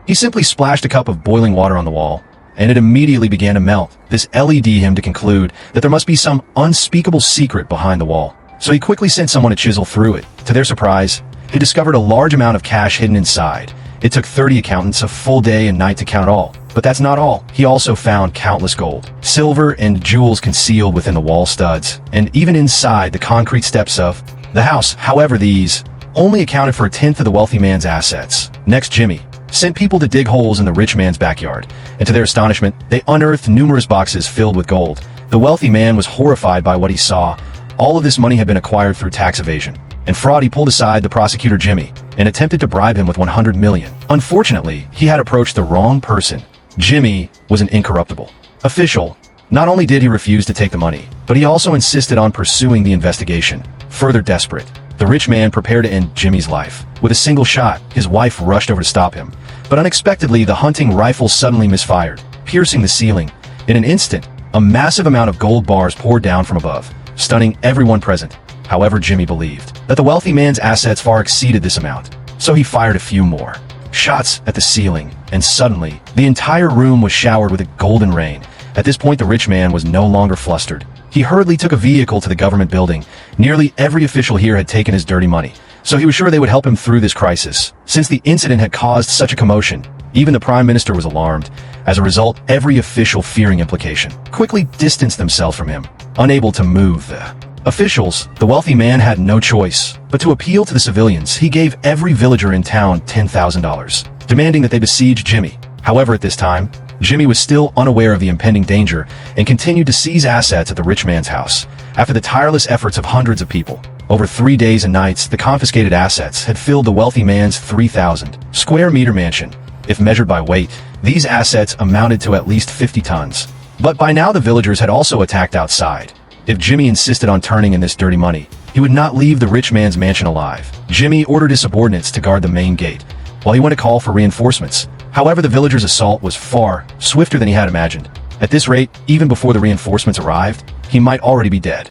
He simply splashed a cup of boiling water on the wall, and it immediately began to melt. This led him to conclude that there must be some unspeakable secret behind the wall. So he quickly sent someone to chisel through it. To their surprise, he discovered a large amount of cash hidden inside. It took 30 accountants a full day and night to count it all. But that's not all. He also found countless gold, silver, and jewels concealed within the wall studs, and even inside the concrete steps of the house. However, these only accounted for a tenth of the wealthy man's assets. Next, Jimmy sent people to dig holes in the rich man's backyard, and to their astonishment, they unearthed numerous boxes filled with gold. The wealthy man was horrified by what he saw. All of this money had been acquired through tax evasion and fraud. He pulled aside the prosecutor Jimmy and attempted to bribe him with 100 million. Unfortunately, he had approached the wrong person. Jimmy was an incorruptible official. Not only did he refuse to take the money, but he also insisted on pursuing the investigation. Further desperate, the rich man prepared to end Jimmy's life. With a single shot, his wife rushed over to stop him. But unexpectedly, the hunting rifle suddenly misfired, piercing the ceiling. In an instant, a massive amount of gold bars poured down from above, stunning everyone present. However, Jimmy believed that the wealthy man's assets far exceeded this amount, so he fired a few more shots at the ceiling, and suddenly, the entire room was showered with a golden rain. At this point, the rich man was no longer flustered. He hurriedly took a vehicle to the government building. Nearly every official here had taken his dirty money, so he was sure they would help him through this crisis. Since the incident had caused such a commotion, even the prime minister was alarmed. As a result, every official, fearing implication, quickly distanced themselves from him, unable to move the officials. The wealthy man had no choice but to appeal to the civilians. He gave every villager in town $10,000, demanding that they besiege Jimmy. However, at this time, Jimmy was still unaware of the impending danger and continued to seize assets at the rich man's house. After the tireless efforts of hundreds of people, over 3 days and nights, the confiscated assets had filled the wealthy man's 3,000 square meter mansion. If measured by weight, these assets amounted to at least 50 tons. But by now the villagers had also attacked outside. If Jimmy insisted on turning in this dirty money, he would not leave the rich man's mansion alive. Jimmy ordered his subordinates to guard the main gate, while he went to call for reinforcements. However, the villagers' assault was far swifter than he had imagined. At this rate, even before the reinforcements arrived, he might already be dead.